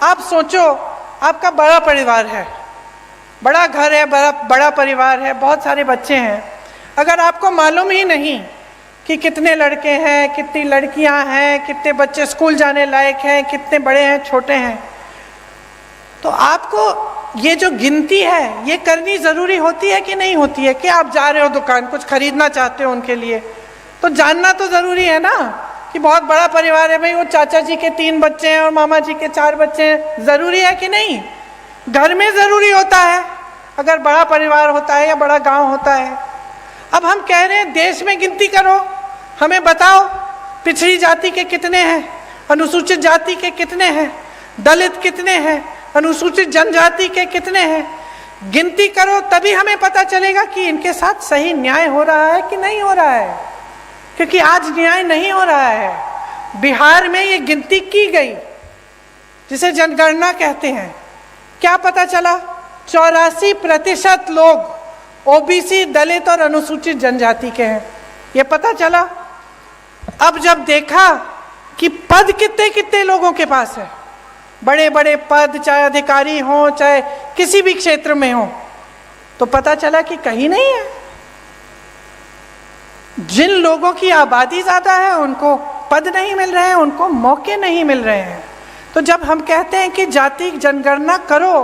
आप सोचो, आपका बड़ा परिवार है, बड़ा घर है, बड़ा परिवार है, बहुत सारे बच्चे हैं। अगर आपको मालूम ही नहीं कि कितने लड़के हैं, कितनी लड़कियां हैं, कितने बच्चे स्कूल जाने लायक हैं, कितने बड़े हैं, छोटे हैं, तो आपको ये जो गिनती है ये करनी ज़रूरी होती है कि नहीं होती है? कि आप जा रहे हो दुकान, कुछ खरीदना चाहते हो उनके लिए, तो जानना तो ज़रूरी है ना कि बहुत बड़ा परिवार है भाई, वो चाचा जी के 3 बच्चे हैं और मामा जी के 4 बच्चे हैं। ज़रूरी है कि नहीं? घर में ज़रूरी होता है अगर बड़ा परिवार होता है या बड़ा गांव होता है। अब हम कह रहे हैं देश में गिनती करो, हमें बताओ पिछड़ी जाति के कितने हैं, अनुसूचित जाति के कितने हैं, दलित कितने हैं, अनुसूचित जनजाति के कितने हैं। गिनती करो, तभी हमें पता चलेगा कि इनके साथ सही न्याय हो रहा है कि नहीं हो रहा है। क्योंकि आज न्याय नहीं हो रहा है। बिहार में ये गिनती की गई जिसे जनगणना कहते हैं, क्या पता चला? 84% लोग ओबीसी, दलित और अनुसूचित जनजाति के हैं, ये पता चला। अब जब देखा कि पद कितने कितने लोगों के पास है, बड़े बड़े पद, चाहे अधिकारी हों चाहे किसी भी क्षेत्र में हो, तो पता चला कि कहीं नहीं है। जिन लोगों की आबादी ज्यादा है उनको पद नहीं मिल रहे हैं, उनको मौके नहीं मिल रहे हैं। तो जब हम कहते हैं कि जाति जनगणना करो,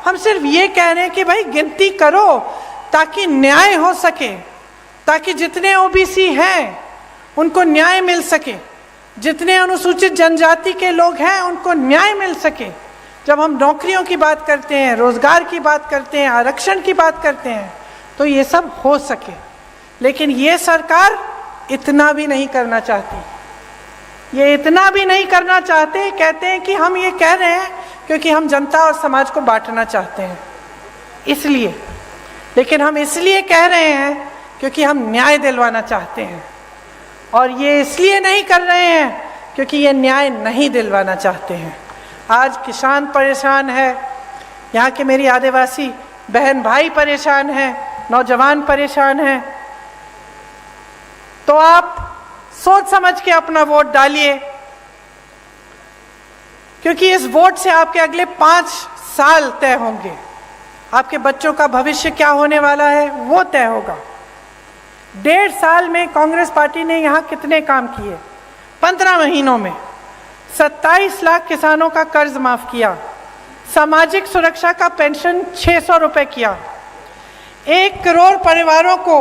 हम सिर्फ ये कह रहे हैं कि भाई गिनती करो ताकि न्याय हो सके, ताकि जितने ओबीसी हैं उनको न्याय मिल सके, जितने अनुसूचित जनजाति के लोग हैं उनको न्याय मिल सके। जब हम नौकरियों की बात करते हैं, रोजगार की बात करते हैं, आरक्षण की बात करते हैं, तो ये सब हो सके। लेकिन ये सरकार इतना भी नहीं करना चाहती, ये इतना भी नहीं करना चाहते। कहते हैं कि हम ये कह रहे हैं क्योंकि हम जनता और समाज को बांटना चाहते हैं, इसलिए। लेकिन हम इसलिए कह रहे हैं क्योंकि हम न्याय दिलवाना चाहते हैं, और ये इसलिए नहीं कर रहे हैं क्योंकि ये न्याय नहीं दिलवाना चाहते हैं। आज किसान परेशान है, यहाँ के मेरी आदिवासी बहन भाई परेशान हैं, नौजवान परेशान हैं। तो आप सोच समझ के अपना वोट डालिए, क्योंकि इस वोट से आपके अगले 5 साल तय होंगे। आपके बच्चों का भविष्य क्या होने वाला है वो तय होगा। 1.5 साल में कांग्रेस पार्टी ने यहाँ कितने काम किए? 15 महीनों में 27 लाख किसानों का कर्ज माफ किया, सामाजिक सुरक्षा का पेंशन 600 रुपए किया, 1 करोड़ परिवारों को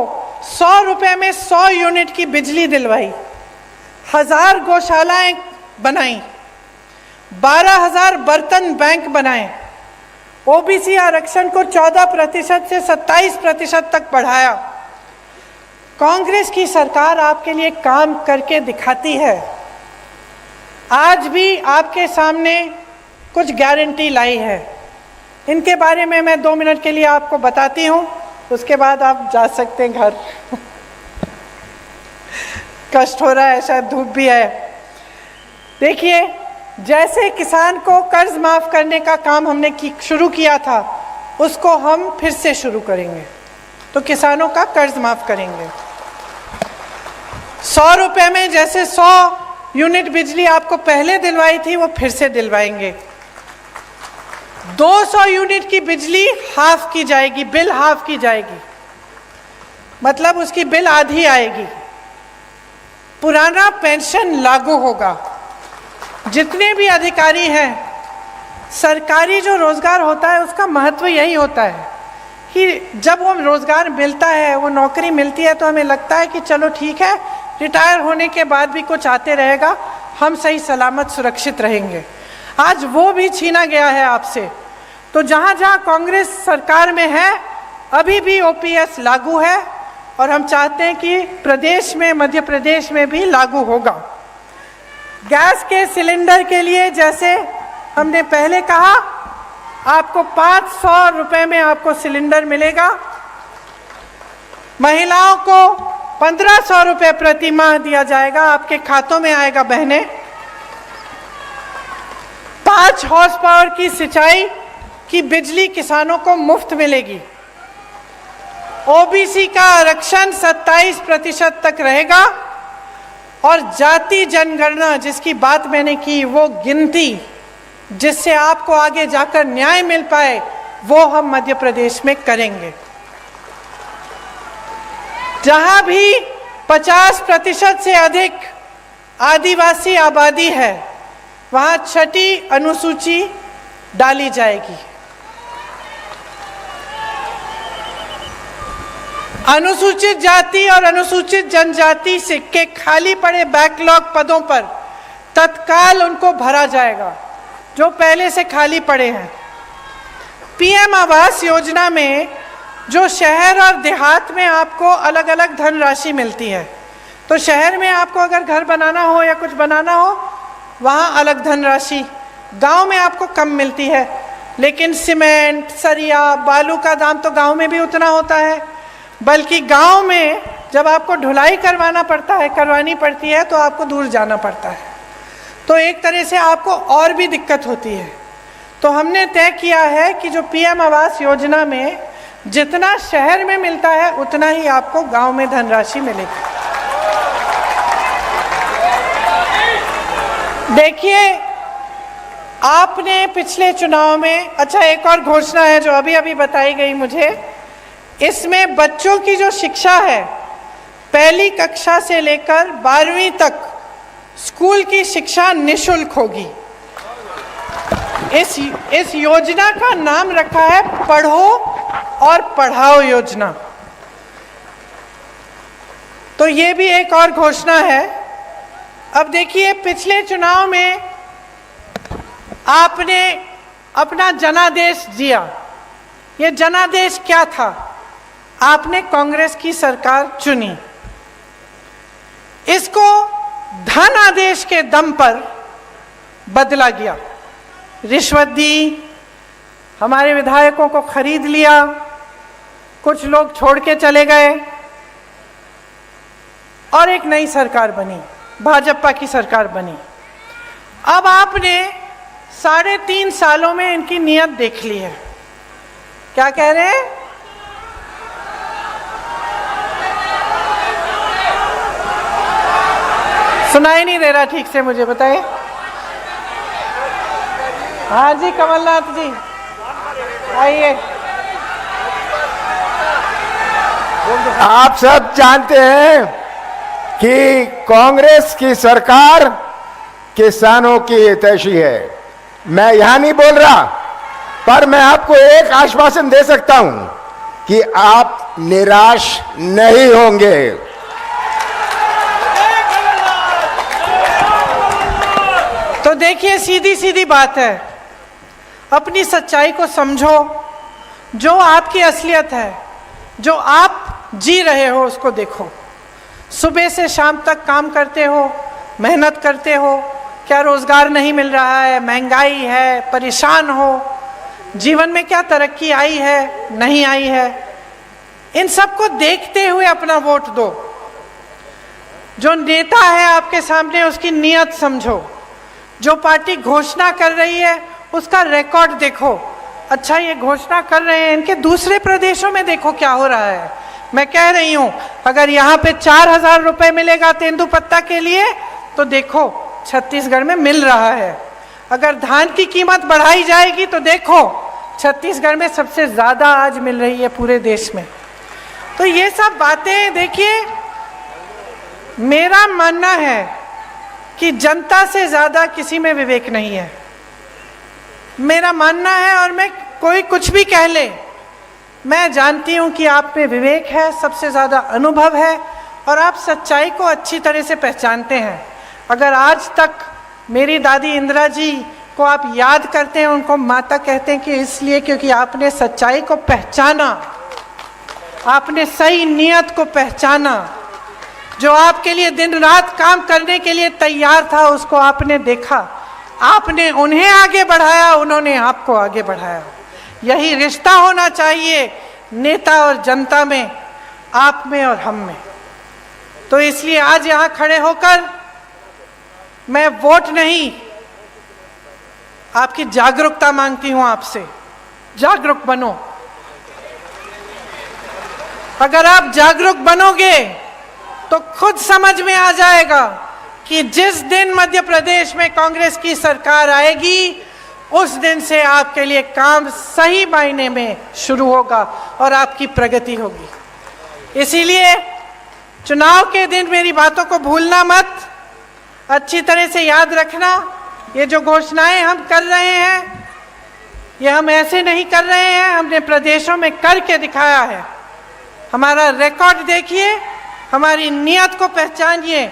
100 रुपए में 100 यूनिट की बिजली दिलवाई, 1000 गौशालाएं बनाई, 12,000 बर्तन बैंक बनाए, ओबीसी आरक्षण को 14% से 27% तक बढ़ाया। कांग्रेस की सरकार आपके लिए काम करके दिखाती है। आज भी आपके सामने कुछ गारंटी लाई है, इनके बारे में मैं 2 मिनट के लिए आपको बताती हूँ, उसके बाद आप जा सकते हैं घर। कष्ट हो रहा है, शायद धूप भी है। देखिए, जैसे किसान को कर्ज माफ करने का काम हमने शुरू किया था, उसको हम फिर से शुरू करेंगे। तो किसानों का कर्ज माफ करेंगे। 100 रुपए में जैसे 100 यूनिट बिजली आपको पहले दिलवाई थी, वो फिर से दिलवाएंगे। 200 यूनिट की बिजली हाफ की जाएगी, बिल हाफ की जाएगी, मतलब उसकी बिल आधी आएगी। पुराना पेंशन लागू होगा। जितने भी अधिकारी हैं, सरकारी जो रोजगार होता है उसका महत्व यही होता है कि जब वो रोजगार मिलता है, वो नौकरी मिलती है, तो हमें लगता है कि चलो ठीक है, रिटायर होने के बाद भी कुछ आते रहेगा, हम सही सलामत सुरक्षित रहेंगे। आज वो भी छीना गया है आपसे। तो जहाँ जहाँ कांग्रेस सरकार में है, अभी भी ओपीएस लागू है, और हम चाहते हैं कि प्रदेश में, मध्य प्रदेश में भी लागू होगा। गैस के सिलेंडर के लिए जैसे हमने पहले कहा, आपको 500 रुपए में आपको सिलेंडर मिलेगा। महिलाओं को 1500 रुपए प्रति माह दिया जाएगा, आपके खातों में आएगा बहनें। 5 हॉर्स पावर की सिंचाई की बिजली किसानों को मुफ्त मिलेगी। ओबीसी का आरक्षण 27% तक रहेगा, और जाति जनगणना जिसकी बात मैंने की, वो गिनती जिससे आपको आगे जाकर न्याय मिल पाए, वो हम मध्य प्रदेश में करेंगे। जहां भी 50% से अधिक आदिवासी आबादी है, वहां 6ठी अनुसूची डाली जाएगी। अनुसूचित जाति और अनुसूचित जनजाति से के खाली पड़े बैकलॉग पदों पर तत्काल उनको भरा जाएगा, जो पहले से खाली पड़े हैं। पीएम आवास योजना में जो शहर और देहात में आपको अलग अलग धनराशि मिलती है, तो शहर में आपको अगर घर बनाना हो या कुछ बनाना हो, वहाँ अलग धनराशि, गांव में आपको कम मिलती है। लेकिन सीमेंट, सरिया, बालू का दाम तो गांव में भी उतना होता है, बल्कि गांव में जब आपको ढुलाई करवानी पड़ती है, तो आपको दूर जाना पड़ता है। तो एक तरह से आपको और भी दिक्कत होती है। तो हमने तय किया है कि जो पीएम आवास योजना में जितना शहर में मिलता है, उतना ही आपको गांव में धनराशि मिलेगी। देखिए, आपने पिछले चुनाव में, अच्छा एक और घोषणा है जो अभी अभी बताई गई मुझे, इसमें बच्चों की जो शिक्षा है, पहली कक्षा से लेकर 12वीं तक स्कूल की शिक्षा निशुल्क होगी। इस योजना का नाम रखा है पढ़ो और पढ़ाओ योजना। तो ये भी एक और घोषणा है। अब देखिए, पिछले चुनाव में आपने अपना जनादेश दिया। ये जनादेश क्या था? आपने कांग्रेस की सरकार चुनी, इसको धन आदेश के दम पर बदला गया। रिश्वत दी, हमारे विधायकों को खरीद लिया, कुछ लोग छोड़ के चले गए और एक नई सरकार बनी, भाजपा की सरकार बनी। अब आपने 3.5 सालों में इनकी नीयत देख ली है। क्या कह रहे हैं? सुनाई नहीं दे रहा ठीक से, मुझे बताइए। हाँ जी, कमलनाथ जी आइए। आप सब जानते हैं कि कांग्रेस की सरकार किसानों की हितैषी है। मैं यहां नहीं बोल रहा, पर मैं आपको एक आश्वासन दे सकता हूं कि आप निराश नहीं होंगे। तो देखिए, सीधी सीधी बात है, अपनी सच्चाई को समझो। जो आपकी असलियत है, जो आप जी रहे हो, उसको देखो। सुबह से शाम तक काम करते हो, मेहनत करते हो, क्या रोजगार नहीं मिल रहा है, महंगाई है, परेशान हो, जीवन में क्या तरक्की आई है, नहीं आई है, इन सबको देखते हुए अपना वोट दो। जो नेता है आपके सामने, उसकी नीयत समझो। जो पार्टी घोषणा कर रही है, उसका रिकॉर्ड देखो। अच्छा, ये घोषणा कर रहे हैं, इनके दूसरे प्रदेशों में देखो क्या हो रहा है। मैं कह रही हूं, अगर यहाँ पे 4,000 रुपए मिलेगा तेंदुपत्ता के लिए, तो देखो छत्तीसगढ़ में मिल रहा है। अगर धान की कीमत बढ़ाई जाएगी, तो देखो छत्तीसगढ़ में सबसे ज्यादा आज मिल रही है पूरे देश में। तो ये सब बातें देखिए, मेरा मानना है कि जनता से ज्यादा किसी में विवेक नहीं है, मेरा मानना है। और मैं, कोई कुछ भी कह ले, मैं जानती हूं कि आप में विवेक है, सबसे ज्यादा अनुभव है और आप सच्चाई को अच्छी तरह से पहचानते हैं। अगर आज तक मेरी दादी इंदिरा जी को आप याद करते हैं, उनको माता कहते हैं, कि इसलिए क्योंकि आपने सच्चाई को पहचाना, आपने सही नियत को पहचाना। जो आपके लिए दिन रात काम करने के लिए तैयार था, उसको आपने देखा, आपने उन्हें आगे बढ़ाया, उन्होंने आपको आगे बढ़ाया। यही रिश्ता होना चाहिए नेता और जनता में, आप में और हम में। तो इसलिए आज यहां खड़े होकर मैं वोट नहीं, आपकी जागरूकता मांगती हूं आपसे। जागरूक बनो। अगर आप जागरूक बनोगे तो खुद समझ में आ जाएगा कि जिस दिन मध्य प्रदेश में कांग्रेस की सरकार आएगी, उस दिन से आपके लिए काम सही मायने में शुरू होगा और आपकी प्रगति होगी। इसीलिए चुनाव के दिन मेरी बातों को भूलना मत, अच्छी तरह से याद रखना। ये जो घोषणाएं हम कर रहे हैं, ये हम ऐसे नहीं कर रहे हैं, हमने प्रदेशों में करके दिखाया है। हमारा रिकॉर्ड देखिए, हमारी नियत को पहचानिए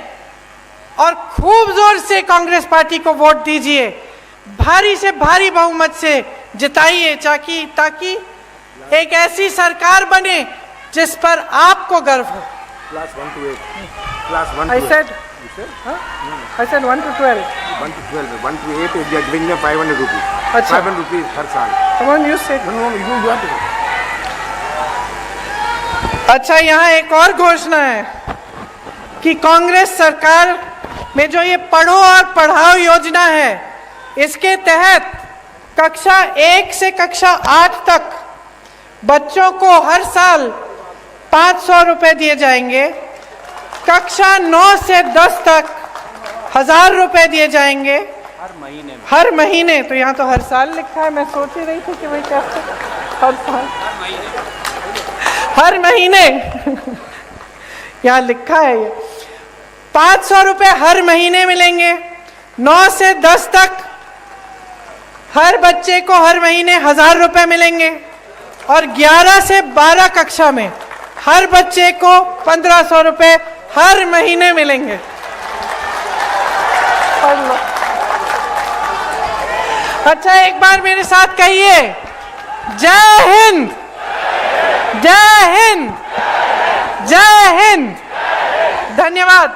और खूब जोर से कांग्रेस पार्टी को वोट दीजिए। भारी से भारी बहुमत से जिताइए, ताकि एक ऐसी सरकार बने जिस पर आपको गर्व हो। Class 1 to 8. Class 1 I to said, 8. You said? huh? I said 1 to 12. 1 to 12. 1 to 8, we are giving them 500 rupees. अच्छा। 500 rupees हर साल। Come on, you said. No, you have to. अच्छा, यहाँ एक और घोषणा है कि कांग्रेस सरकार में जो ये पढ़ो और पढ़ाओ योजना है, इसके तहत कक्षा 1 से कक्षा 8 तक बच्चों को हर साल 500 रुपए दिए जाएंगे। कक्षा 9 से 10 तक 1000 रुपए दिए जाएंगे हर महीने। तो यहाँ तो हर साल लिखा है, मैं सोच ही रही थी कि भाई कैसे हर साल, हर महीने यहाँ लिखा है। ये 500 रुपये हर महीने मिलेंगे। 9 से 10 तक हर बच्चे को हर महीने 1000 रुपये मिलेंगे और 11 से 12 कक्षा में हर बच्चे को 1500 रुपये हर महीने मिलेंगे। पढ़ लो। अच्छा, एक बार मेरे साथ कहिए, जय हिंद, जय हिंद, जय हिंद। धन्यवाद।